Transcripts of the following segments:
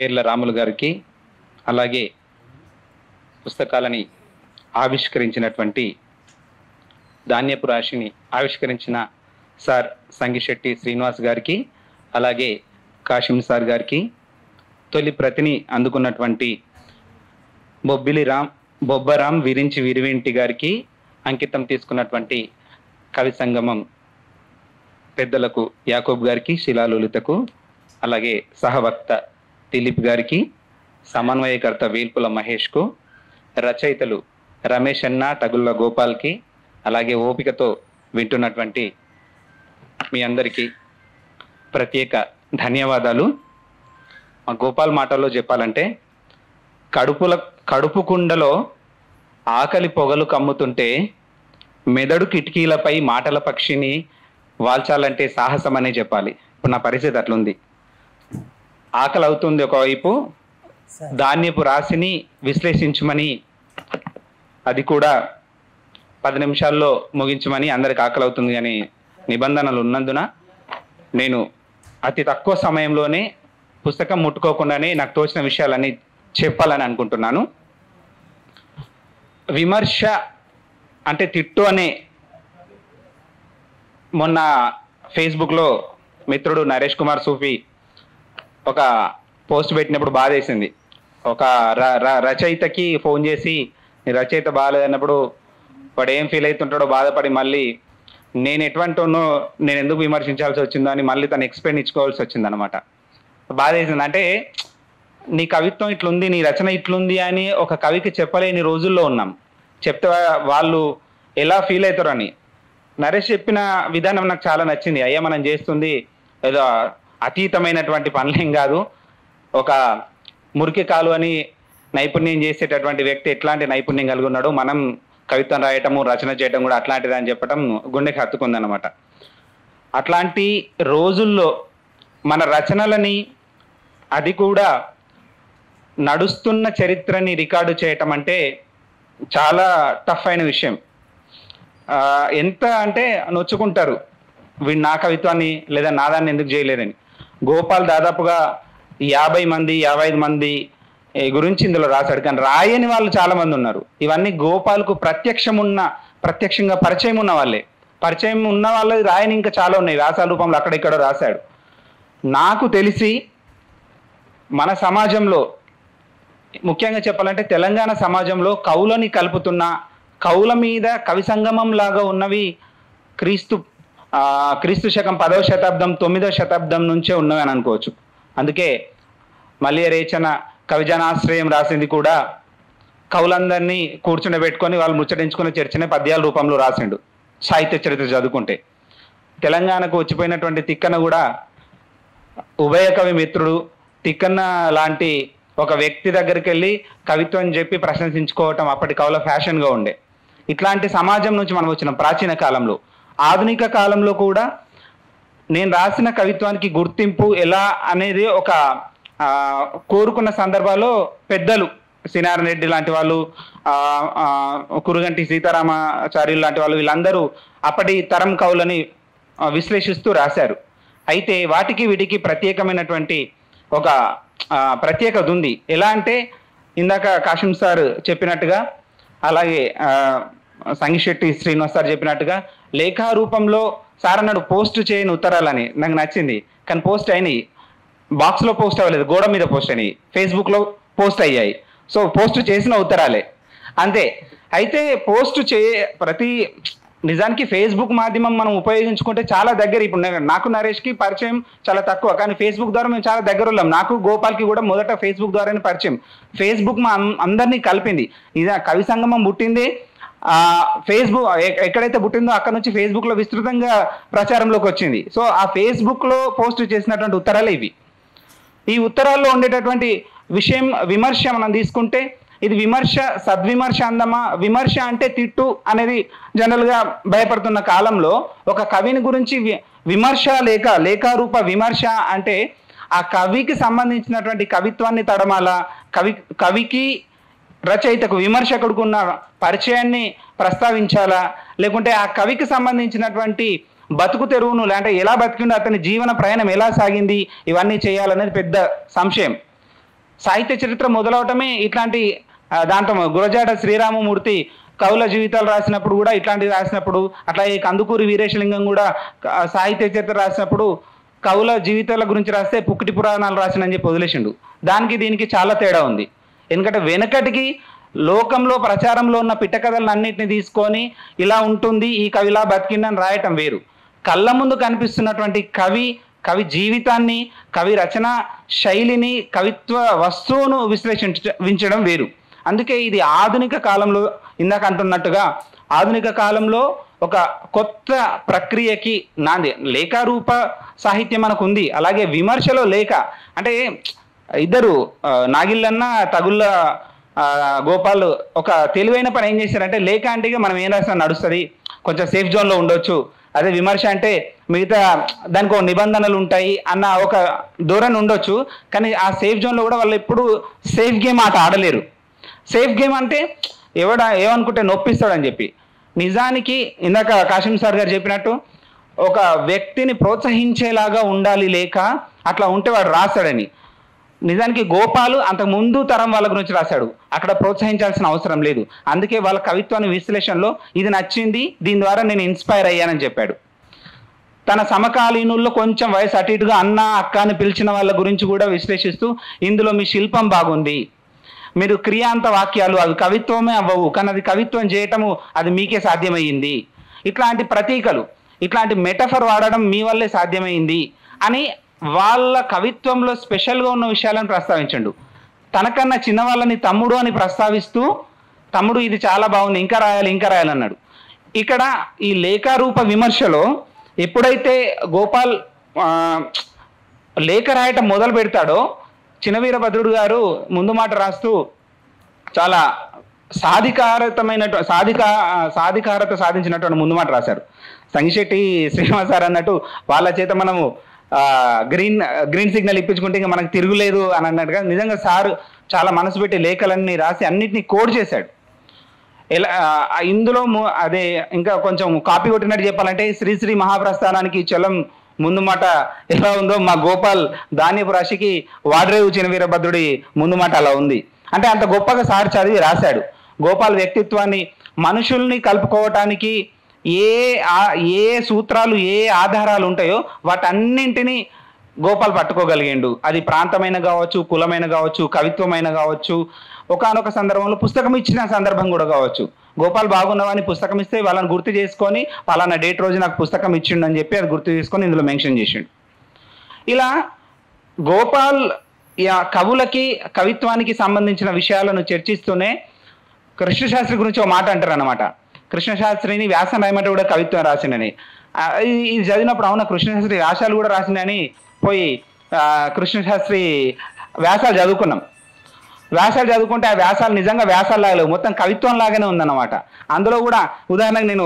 పేర్ల రాములు గారికి, అలాగే పుస్తకాలని ఆవిష్కరించినటువంటి ధాన్యపు రాశిని ఆవిష్కరించిన సార్ సంగిశెట్టి శ్రీనివాస్ గారికి, అలాగే కాశిం సార్ గారికి, తొలి ప్రతిని అందుకున్నటువంటి బొబ్బరాం విరించి విరివింటి గారికి, అంకితం తీసుకున్నటువంటి కవి సంగమం పెద్దలకు యాకోబ్ గారికి, శిలాలులితకు, అలాగే సహవక్త దిలీప్ గారికి, సమన్వయకర్త వేల్పుల మహేష్కు, రచయితలు రమేష్ అన్న, టగుళ్ళ గోపాల్కి, అలాగే ఓపికతో వింటున్నటువంటి మీ అందరికీ ప్రత్యేక ధన్యవాదాలు. మా గోపాల్ మాటల్లో చెప్పాలంటే, కడుపు కుండలో ఆకలి పొగలు కమ్ముతుంటే మెదడు కిటికీలపై మాటల పక్షిని వాల్చాలంటే సాహసం అనే చెప్పాలి. ఇప్పుడు నా పరిస్థితి అట్లుంది. ఆకలి అవుతుంది ఒకవైపు, ధాన్యపు రాశిని విశ్లేషించమని, అది కూడా 10 నిమిషాల్లో ముగించమని అందరికి ఆకలి అవుతుంది అని నిబంధనలు ఉన్నందున నేను అతి తక్కువ సమయంలోనే పుస్తకం ముట్టుకోకుండానే నాకు తోచిన విషయాలన్నీ చెప్పాలని అనుకుంటున్నాను. విమర్శ అంటే తిట్టు అనే మొన్న ఫేస్బుక్లో మిత్రుడు నరేష్ కుమార్ సూఫీ ఒక పోస్ట్ పెట్టినప్పుడు బాధ వేసింది. ఒక రచయితకి ఫోన్ చేసి నీ రచయిత బాగాలేదన్నప్పుడు వాడు ఏం ఫీల్ అవుతుంటాడో బాధపడి మళ్ళీ నేను ఎటువంటినో నేను ఎందుకు విమర్శించాల్సి వచ్చిందో అని మళ్ళీ తను ఎక్స్ప్లెయిన్ ఇచ్చుకోవాల్సి వచ్చిందనమాట. బాధ వేసింది. అంటే నీ కవిత్వం ఇట్లుంది, నీ రచన ఇట్లుంది అని ఒక కవికి చెప్పలేని రోజుల్లో ఉన్నాం. చెప్తే వాళ్ళు ఎలా ఫీల్ అవుతారని. నరేష్ చెప్పిన విధానం నాకు చాలా నచ్చింది. అయ్యా, మనం చేస్తుంది ఏదో అతీతమైనటువంటి పనులేం కాదు. ఒక మురికి కాలు అని నైపుణ్యం చేసేటటువంటి వ్యక్తి ఎట్లాంటి నైపుణ్యం కలిగి ఉన్నాడో మనం కవిత్వం రాయటము, రచన చేయటం కూడా అట్లాంటిది అని చెప్పడం గుండెకి హత్తుకుందనమాట. అట్లాంటి రోజుల్లో మన రచనలని, అది కూడా నడుస్తున్న చరిత్రని రికార్డు చేయటం అంటే చాలా టఫ్ అయిన విషయం. ఎంత అంటే నొచ్చుకుంటారు, వీడు నా కవిత్వాన్ని లేదా నాదాన్ని ఎందుకు చేయలేదని. గోపాల్ దాదాపుగా 50 మంది 55 మంది గురించి ఇందులో రాశాడు, కానీ రాయని వాళ్ళు చాలా మంది ఉన్నారు. ఇవన్నీ గోపాల్కు ప్రత్యక్షంగా పరిచయం ఉన్న వాళ్ళే. పరిచయం ఉన్న వాళ్ళది రాయని ఇంకా చాలా ఉన్నాయి. వ్యాసాల రూపంలో అక్కడెక్కడో రాశాడు. నాకు తెలిసి మన సమాజంలో, ముఖ్యంగా చెప్పాలంటే తెలంగాణ సమాజంలో కవులని కలుపుతున్న, కవుల మీద కవి సంగమం లాగా ఉన్నవి క్రీస్తు శకం 10వ శతాబ్దం 9వ శతాబ్దం నుంచే ఉన్నవి అని అనుకోవచ్చు. అందుకే మల్లియ రేచన కవిజనాశ్రయం రాసింది కూడా కవులందరినీ కూర్చుండబెట్టుకొని వాళ్ళు ముచ్చటించుకునే చర్చనే పద్యాల రూపంలో రాసిండు. సాహిత్య చరిత్ర చదువుకుంటే తెలంగాణకు వచ్చిపోయినటువంటి తిక్కన కూడా ఉభయ కవి మిత్రుడు తిక్కన్న లాంటి ఒక వ్యక్తి దగ్గరికి వెళ్ళి కవిత్వం చెప్పి ప్రశంసించుకోవటం అప్పటి కవుల ఫ్యాషన్గా ఉండే. ఇట్లాంటి సమాజం నుంచి మనం వచ్చిన ప్రాచీన కాలంలో, ఆధునిక కాలంలో కూడా నేను రాసిన కవిత్వానికి గుర్తింపు ఎలా అనేది ఒక కోరుకున్న సందర్భాల్లో పెద్దలు సినారెడ్డి రెడ్డి లాంటి వాళ్ళు, కురుగంటి సీతారామాచార్యులు లాంటి వాళ్ళు, వీళ్ళందరూ అప్పటి తరం కవులని విశ్లేషిస్తూ రాశారు. అయితే వాటికి వీటికి ప్రత్యేకమైనటువంటి ఒక ప్రత్యేకత ఉంది. ఎలా అంటే ఇందాక కాశిం సార్ చెప్పినట్టుగా, అలాగే సంగిశెట్టి శ్రీనివాస్ సార్ చెప్పినట్టుగా లేఖా రూపంలో సార్ అన్నాడు పోస్ట్ చేయని ఉత్తరాలని. నాకు నచ్చింది. కానీ పోస్ట్ అయినాయి, బాక్స్లో పోస్ట్ అవ్వలేదు, గోడ మీద పోస్ట్ అయినాయి, ఫేస్బుక్లో పోస్ట్ అయ్యాయి. సో పోస్ట్ చేసిన ఉత్తరాలే అంతే. అయితే నిజానికి ఫేస్బుక్ మాధ్యమం మనం ఉపయోగించుకుంటే చాలా దగ్గర. ఇప్పుడు నాకు నరేష్కి పరిచయం చాలా తక్కువ, కానీ ఫేస్బుక్ ద్వారా మేము చాలా దగ్గర ఉన్నాం. నాకు గోపాల్కి కూడా మొదట ఫేస్బుక్ ద్వారానే పరిచయం. ఫేస్బుక్ మా అందరినీ కలిపింది. ఇది కవి సంగమం పుట్టింది ఫేస్బుక్ ఎక్కడైతే పుట్టిందో అక్కడ నుంచి ఫేస్బుక్లో విస్తృతంగా ప్రచారంలోకి వచ్చింది. సో ఆ ఫేస్బుక్లో పోస్ట్ చేసినటువంటి ఉత్తరాలే ఇవి. ఈ ఉత్తరాల్లో ఉండేటటువంటి విషయం విమర్శ మనం తీసుకుంటే, ఇది విమర్శ సద్విమర్శ అందమా, విమర్శ అంటే తిట్టు అనేది జనరల్గా భయపడుతున్న కాలంలో ఒక కవిని గురించి విమర్శ లేఖారూప విమర్శ అంటే ఆ కవికి సంబంధించినటువంటి కవిత్వాన్ని తడమాలా, కవికి రచయితకు విమర్శకుడికి ఉన్న పరిచయాన్ని ప్రస్తావించాలా, లేకుంటే ఆ కవికి సంబంధించినటువంటి బతుకు తెరువును అంటే ఎలా బతికిండో, అతని జీవన ప్రయాణం ఎలా సాగింది, ఇవన్నీ చేయాలనేది పెద్ద సంశయం. సాహిత్య చరిత్ర మొదలవటమే ఇట్లాంటి దాంట్లో గురజాడ శ్రీరామమూర్తి కవుల జీవితాలు రాసినప్పుడు కూడా ఇట్లాంటివి రాసినప్పుడు, అట్లాగే కందుకూరి వీరేశలింగం కూడా సాహిత్య చరిత్ర రాసినప్పుడు కవుల జీవితాల గురించి రాస్తే పుక్కిటి పురాణాలు రాసినని చెప్పి వదిలేసిండు. దానికి దీనికి చాలా తేడా ఉంది. ఎందుకంటే వెనకటికి లోకంలో ప్రచారంలో ఉన్న పిట్టకథలను అన్నింటినీ తీసుకొని ఇలా ఉంటుంది ఈ కవిలా బతికిందని రాయటం వేరు. కళ్ళ ముందు కనిపిస్తున్నటువంటి కవి జీవితాన్ని, కవి రచన శైలిని, కవిత్వ వస్తువును విశ్లేషించడం వేరు. అందుకే ఇది ఆధునిక కాలంలో, ఇందాక అంటున్నట్టుగా ఆధునిక కాలంలో ఒక కొత్త ప్రక్రియకి నాంది. లేఖారూప సాహిత్యం మనకు ఉంది, అలాగే విమర్శలో లేఖ అంటే ఇద్దరు నాగిళ్ళన్న తగుళ్ళ గోపాల్ ఒక తెలివైన పని ఏం చేశారంటే, లేఖ అంటే మనం ఏం రాసినా నడుస్తుంది, కొంచెం సేఫ్ జోన్లో ఉండొచ్చు. అదే విమర్శ అంటే మిగతా దానికి ఒక నిబంధనలు ఉంటాయి అన్న ఒక ధోరణి ఉండొచ్చు. కానీ ఆ సేఫ్ జోన్లో కూడా వాళ్ళు ఎప్పుడు సేఫ్ గేమ్ ఆట ఆడలేరు. సేఫ్ గేమ్ అంటే ఏమనుకుంటే నొప్పిస్తాడని చెప్పి. నిజానికి ఇందాక కాశీం సార్ గారు చెప్పినట్టు ఒక వ్యక్తిని ప్రోత్సహించేలాగా ఉండాలి లేక, అట్లా ఉంటే వాడు రాస్తాడని. నిజానికి గోపాలు అంతకు ముందు తరం వాళ్ళ గురించి రాశాడు, అక్కడ ప్రోత్సహించాల్సిన అవసరం లేదు. అందుకే వాళ్ళ కవిత్వాన్ని విశ్లేషణలో ఇది నచ్చింది, దీని ద్వారా నేను ఇన్స్పైర్ అయ్యానని చెప్పాడు. తన సమకాలీనుల్లో కొంచెం వయసు అటు ఇటుగా అన్న అక్క అని పిలిచిన వాళ్ళ గురించి కూడా విశ్లేషిస్తూ, ఇందులో మీ శిల్పం బాగుంది, మీరు క్రియాంత వాక్యాలు అవి కవిత్వమే అవ్వవు, కానీ అది కవిత్వం చేయటము అది మీకే సాధ్యమయ్యింది, ఇట్లాంటి ప్రతీకలు, ఇట్లాంటి మెటఫర్ వాడడం మీ వల్లే సాధ్యమైంది అని వాళ్ళ కవిత్వంలో స్పెషల్గా ఉన్న విషయాలను ప్రస్తావించండు. తనకన్నా చిన్న వాళ్ళని తమ్ముడు అని ప్రస్తావిస్తూ, తమ్ముడు ఇది చాలా బాగుంది, ఇంకా రాయాలి అన్నాడు. ఇక్కడ ఈ లేఖారూప విమర్శలో ఎప్పుడైతే గోపాల్ లేఖ రాయటం మొదలు పెడతాడో, చినవీరభద్రుడు గారు ముందు మాట రాస్తూ చాలా సాధికారత సాధించినటువంటి ముందు మాట రాశారు. సంగిశెట్టి శ్రీనివాస్ సార్ అన్నట్టు వాళ్ళ చేత మనము గ్రీన్ సిగ్నల్ ఇప్పించుకుంటే ఇంకా మనకు తిరుగులేదు అని అన్నట్టుగా నిజంగా సారు చాలా మనసు పెట్టి లేఖలన్నీ రాసి అన్నిటినీ కోడ్ చేశాడు. ఇందులో అదే ఇంకా కొంచెం కాపీ కొట్టినట్టు చెప్పాలంటే శ్రీశ్రీ మహాప్రస్థానానికి చలం ముందు మాట ఎలా ఉందో మా గోపాల్ ధాన్యపు రాశికి వాడ్రేవు చినవీరభద్రుడి ముందు మాట అలా ఉంది. అంటే అంత గొప్పగా సార్ చదివి రాశాడు. గోపాల్ వ్యక్తిత్వాన్ని, మనుషుల్ని కలుపుకోవటానికి ఏ సూత్రాలు ఏ ఆధారాలు ఉంటాయో వాటన్నింటినీ గోపాల్ పట్టుకోగలిగిండు. అది ప్రాంతమైన కావచ్చు, కులమైన కావచ్చు, కవిత్వమైన కావచ్చు, ఒకానొక సందర్భంలో పుస్తకం ఇచ్చిన సందర్భం కూడా కావచ్చు. గోపాల్ బాగున్నవాని పుస్తకం ఇస్తే వాళ్ళని గుర్తు చేసుకొని పలానా డేట్ రోజు నాకు పుస్తకం ఇచ్చిండు అని చెప్పి అది గుర్తు చేసుకొని ఇందులో మెన్షన్ చేసిండు. ఇలా గోపాల్ కవులకి కవిత్వానికి సంబంధించిన విషయాలను చర్చిస్తూనే కృష్ణశాస్త్రి గురించి ఒక మాట అంటారు అన్నమాట. కృష్ణశాస్త్రిని వ్యాసం రాయమంటే కూడా కవిత్వం రాసిండని. ఇది చదివినప్పుడు అవునా కృష్ణశాస్త్రి వ్యాసాలు కూడా రాసిండని పోయి కృష్ణశాస్త్రి వ్యాసాలు చదువుకున్నాం. వ్యాసాలు చదువుకుంటే ఆ వ్యాసాలు నిజంగా వ్యాసాలు లాగలేవు, మొత్తం కవిత్వం లాగానే ఉందన్నమాట. అందులో కూడా ఉదాహరణకు నేను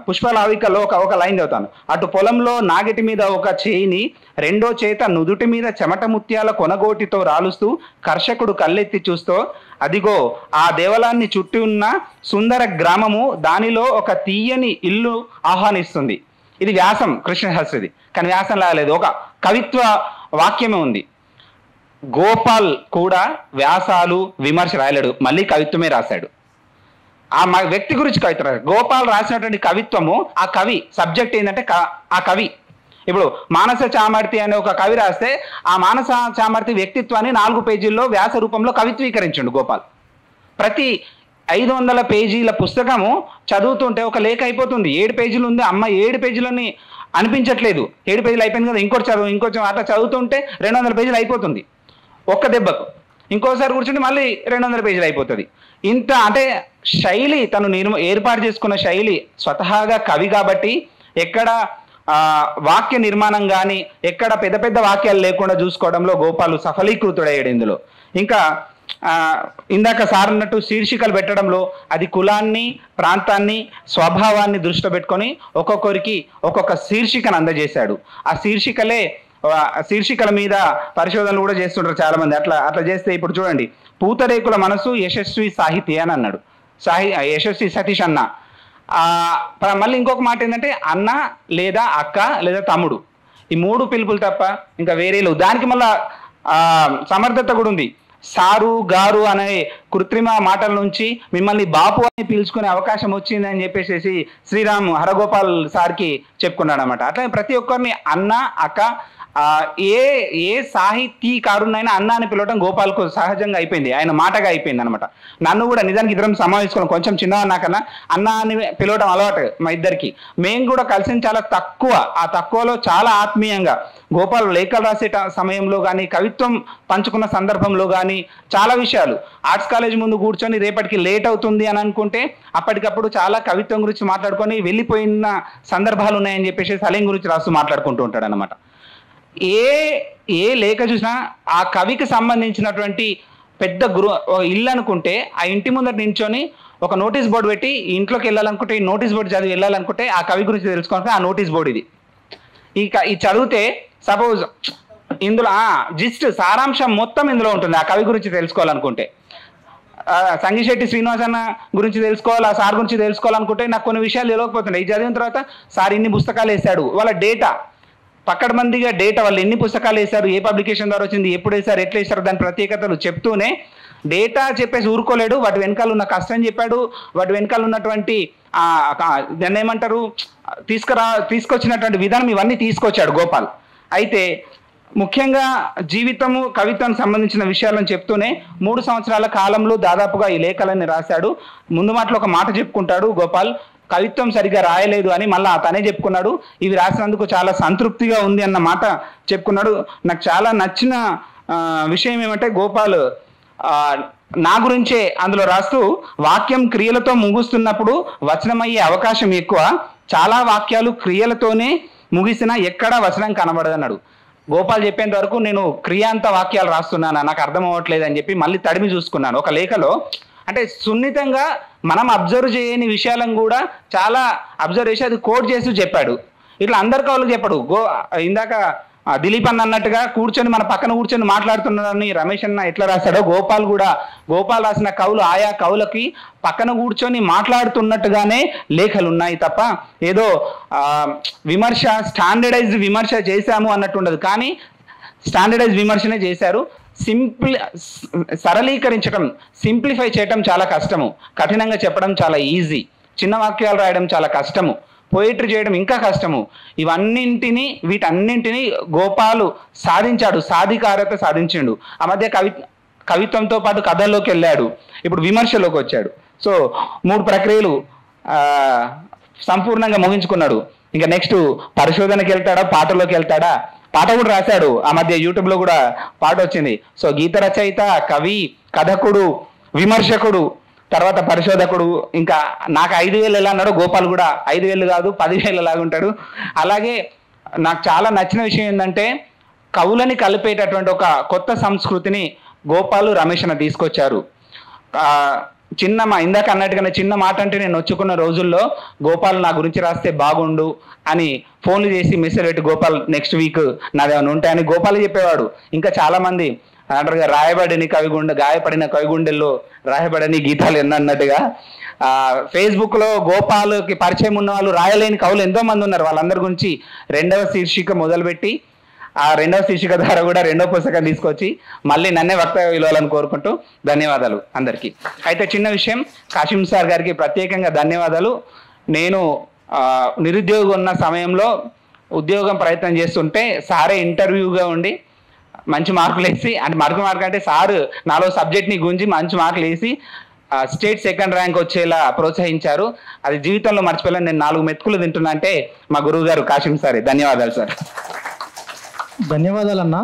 పుష్పలావికలో ఒక లైన్ చదువుతాను. అటు పొలంలో నాగటి మీద ఒక చేయిని, రెండో చేత నుదుటి మీద చెమట ముత్యాల కొనగోటితో రాలుస్తూ కర్షకుడు కళ్ళెత్తి చూస్తూ, అదిగో ఆ దేవలాన్ని చుట్టి ఉన్న సుందర గ్రామము, దానిలో ఒక తీయని ఇల్లు ఆహ్వానిస్తుంది. ఇది వ్యాసం కృష్ణశాస్త్రిది, కానీ వ్యాసం లాగలేదు, ఒక కవిత్వ వాక్యమే ఉంది. గోపాల్ కూడా వ్యాసాలు విమర్శ రాయలేడు, మళ్ళీ కవిత్వమే రాశాడు. ఆ వ్యక్తి గురించి కవిత్వం రాశాడు. గోపాల్ రాసినటువంటి కవిత్వము, ఆ కవి సబ్జెక్ట్ ఏంటంటే ఆ కవి. ఇప్పుడు మానస చామర్తి అనే ఒక కవి రాస్తే ఆ మానస చామర్తి వ్యక్తిత్వాన్ని 4 పేజీల్లో వ్యాస రూపంలో కవిత్వీకరించండు గోపాల్. ప్రతి 500 పేజీల పుస్తకము చదువుతుంటే ఒక లేఖ అయిపోతుంది. 7 పేజీలు ఉంది, అమ్మ 7 పేజీలని అనిపించట్లేదు, 7 పేజీలు అయిపోయింది కదా ఇంకోటి చదువు, ఇంకొంచెం అట్లా చదువుతుంటే 200 పేజీలు అయిపోతుంది ఒక్క దెబ్బకు. ఇంకోసారి కూర్చుంటే మళ్ళీ 200 పేజీలు అయిపోతుంది. ఇంత అంటే శైలి తను ఏర్పాటు చేసుకున్న శైలి స్వతహాగా కవి కాబట్టి ఎక్కడ వాక్య నిర్మాణం కానీ ఎక్కడ పెద్ద పెద్ద వాక్యాలు లేకుండా చూసుకోవడంలో గోపాలు సఫలీకృతుడయ్యాడు ఇందులో. ఇంకా ఇందాక సార్ అన్నట్టు శీర్షికలు పెట్టడంలో అది కులాన్ని, ప్రాంతాన్ని, స్వభావాన్ని దృష్టిలో పెట్టుకొని ఒక్కొక్కరికి ఒక్కొక్క శీర్షికను అందజేశాడు. ఆ శీర్షికల మీద పరిశోధనలు కూడా చేస్తుంటారు చాలా మంది. అట్లా చేస్తే ఇప్పుడు చూడండి, పూతరేకుల మనసు యశస్వి సాహితీ అని అన్నాడు యశస్వి సతీష్ అన్న. మళ్ళీ ఇంకొక మాట ఏంటంటే అన్న లేదా అక్క లేదా తమ్ముడు, ఈ 3 పిలుపులు తప్ప ఇంకా వేరే లేవు. దానికి మళ్ళా సమర్థత కూడా ఉంది. సారు గారు అనే కృత్రిమ మాటల నుంచి మిమ్మల్ని బాపు అని పిలుచుకునే అవకాశం వచ్చిందని చెప్పేసి శ్రీరామ్ హరగోపాల్ సార్కి చెప్పుకున్నాడు అనమాట. అట్లా ప్రతి ఒక్కరిని అన్న అక్క ఏ సాహితీకారునైనా అన్న అని పిలవడం గోపాల్కు సహజంగా అయిపోయింది, ఆయన మాటగా అయిపోయింది అనమాట. నన్ను కూడా నిజానికి ఇద్దరం సమావేశం కొంచెం చిన్న నాకన్నా అన్న అని పిలవడం అలవాటు మా ఇద్దరికి. మేము కూడా కలిసి చాలా తక్కువ, ఆ తక్కువలో చాలా ఆత్మీయంగా గోపాల్ లేఖలు రాసే సమయంలో కానీ కవిత్వం పంచుకున్న సందర్భంలో కానీ చాలా విషయాలు ఆర్ట్స్ కాలేజ్ ముందు కూర్చొని రేపటికి లేట్ అవుతుంది అని అనుకుంటే అప్పటికప్పుడు చాలా కవిత్వం గురించి మాట్లాడుకొని వెళ్ళిపోయిన సందర్భాలు ఉన్నాయని చెప్పేసి సలీం గురించి రాస్తూ మాట్లాడుకుంటూ ఉంటాడు అనమాట. ఏ లేఖ చూసినా ఆ కవికి సంబంధించినటువంటి పెద్ద ఇల్లు అనుకుంటే ఆ ఇంటి ముందర నించొని ఒక నోటీస్ బోర్డు పెట్టి ఇంట్లోకి వెళ్ళాలనుకుంటే ఈ నోటీస్ బోర్డు చదివి వెళ్ళాలనుకుంటే ఆ కవి గురించి తెలుసుకోవాలంటే ఆ నోటీస్ బోర్డు ఇది. ఈ చదివితే సపోజ్ ఇందులో జిస్ట్ సారాంశం మొత్తం ఇందులో ఉంటుంది. ఆ కవి గురించి తెలుసుకోవాలనుకుంటే సంగిశెట్టి శ్రీనివాస్ అన్న గురించి తెలుసుకోవాలి, ఆ సార్ గురించి తెలుసుకోవాలనుకుంటే నాకు కొన్ని విషయాలు తెలియకపోతున్నాయి. ఈ చదివిన తర్వాత సార్ ఇన్ని పుస్తకాలు వేశాడు, వాళ్ళ డేటా పక్కడమందిగా డేటా, వాళ్ళు ఎన్ని పుస్తకాలు వేశారు, ఏ పబ్లికేషన్ ద్వారా వచ్చింది, ఎప్పుడు వేశారు, ఎట్లా వేశారు, దాని ప్రత్యేకతలు చెప్తూనే డేటా చెప్పేసి ఊరుకోలేడు. వాటి వెనకాల ఉన్న కష్టం చెప్పాడు, వాటి వెనకాల ఉన్నటువంటి దాన్ని ఏమంటారు తీసుకొచ్చినటువంటి విధానం ఇవన్నీ తీసుకొచ్చాడు గోపాల్. అయితే ముఖ్యంగా జీవితము కవిత్వానికి సంబంధించిన విషయాలను చెప్తూనే 3 సంవత్సరాల కాలంలో దాదాపుగా ఈ లేఖలన్నీ రాశాడు. ముందు మాటలో ఒక మాట చెప్పుకుంటాడు గోపాల్, కవిత్వం సరిగ్గా రాయలేదు అని. మళ్ళీ అతనే చెప్పుకున్నాడు, ఇవి రాసినందుకు చాలా సంతృప్తిగా ఉంది అన్న మాట చెప్పుకున్నాడు. నాకు చాలా నచ్చిన విషయం ఏమంటే గోపాల్ నా గురించే అందులో రాస్తూ, వాక్యం క్రియలతో ముగుస్తున్నప్పుడు వచనమయ్యే అవకాశం ఎక్కువ, చాలా వాక్యాలు క్రియలతోనే ముగిసినా ఎక్కడా వచనం కనబడదన్నాడు. గోపాల్ చెప్పేంత వరకు నేను క్రియాంత వాక్యాలు రాస్తున్నాను, నాకు అర్థం అవ్వట్లేదు అని చెప్పి మళ్ళీ తడిమి చూసుకున్నాను. ఒక లేఖలో అంటే సున్నితంగా మనం అబ్జర్వ్ చేయని విషయాలను కూడా చాలా అబ్జర్వ్ చేసి అది కోట్ చేస్తూ చెప్పాడు. ఇట్లా అందరికీ వాళ్ళకి చెప్పాడు. ఇందాక దిలీప్ అన్న అన్నట్టుగా కూర్చొని మన పక్కన కూర్చొని మాట్లాడుతున్నాడని రమేష్ అన్న ఎట్లా రాశాడో గోపాల్ రాసిన కవులు ఆయా కవులకి పక్కన కూర్చొని మాట్లాడుతున్నట్టుగానే లేఖలు ఉన్నాయి తప్ప ఏదో విమర్శ స్టాండర్డైజ్డ్ విమర్శ చేశాము అన్నట్టు ఉండదు. కానీ స్టాండర్డైజ్ విమర్శనే చేశారు. సరళీకరించడం, సింప్లిఫై చేయటం చాలా కష్టము, కఠినంగా చెప్పడం చాలా ఈజీ, చిన్న వాక్యాలు రాయడం చాలా కష్టము, పోయిటరీ చేయడం ఇంకా కష్టము. వీటన్నింటినీ గోపాలు సాధించాడు, సాధికారత సాధించాడు. ఆ మధ్య కవిత్వంతో పాటు కథల్లోకి వెళ్ళాడు, ఇప్పుడు విమర్శలోకి వచ్చాడు. సో 3 ప్రక్రియలు సంపూర్ణంగా ముగించుకున్నాడు. ఇంకా నెక్స్ట్ పరిశోధనకి వెళ్తాడా, పాటలోకి వెళ్తాడా? పాట కూడా రాశాడు, ఆ మధ్య యూట్యూబ్లో కూడా పాట వచ్చింది. సో గీత రచయిత, కవి, కథకుడు, విమర్శకుడు, తర్వాత పరిశోధకుడు. ఇంకా నాకు 5,000 ఎలా అన్నాడో గోపాల్ కూడా 5,000 కాదు 10,000 లాగా ఉంటాడు. అలాగే నాకు చాలా నచ్చిన విషయం ఏంటంటే కవులని కలిపేటటువంటి ఒక కొత్త సంస్కృతిని గోపాలు రమేష్ అన్న తీసుకొచ్చారు. ఇందాక అన్నట్టుగానే చిన్న మాట అంటే నేను వచ్చుకున్న రోజుల్లో గోపాల్ నా గురించి రాస్తే బాగుండు అని ఫోన్లు చేసి మెసేజ్ పెట్టి గోపాల్ నెక్స్ట్ వీక్ నాదేమైనా ఉంటాయని గోపాల్ చెప్పేవాడు. ఇంకా చాలా మంది అంటారుగా గాయపడిన కవిగుండెల్లో రాయబడని గీతాలు అన్నట్టుగా ఫేస్బుక్లో గోపాల్కి పరిచయం ఉన్న వాళ్ళు రాయలేని కవులు ఎంతో మంది ఉన్నారు. వాళ్ళందరి గురించి 2వ శీర్షిక మొదలుపెట్టి ఆ 2వ శీర్షిక ద్వారా కూడా 2వ పుస్తకం తీసుకొచ్చి మళ్ళీ నన్నే వక్తగా పిలవాలని కోరుకుంటూ ధన్యవాదాలు అందరికీ. అయితే చిన్న విషయం, కాశీం సార్ గారికి ప్రత్యేకంగా ధన్యవాదాలు. నేను నిరుద్యోగం ఉన్న సమయంలో ఉద్యోగం ప్రయత్నం చేస్తుంటే సారే ఇంటర్వ్యూగా ఉండి మంచి మార్కులు వేసి, అంటే మార్కు అంటే సారు నాలో సబ్జెక్ట్ని గురించి మంచి మార్కులు వేసి స్టేట్ 2nd ర్యాంక్ వచ్చేలా ప్రోత్సహించారు. అది జీవితంలో మర్చిపోలేను. నేను 4 మెతుకులు తింటున్నా అంటే మా గురువు గారు కాశీం సారే. ధన్యవాదాలు సార్. ధన్యవాదాలన్నా.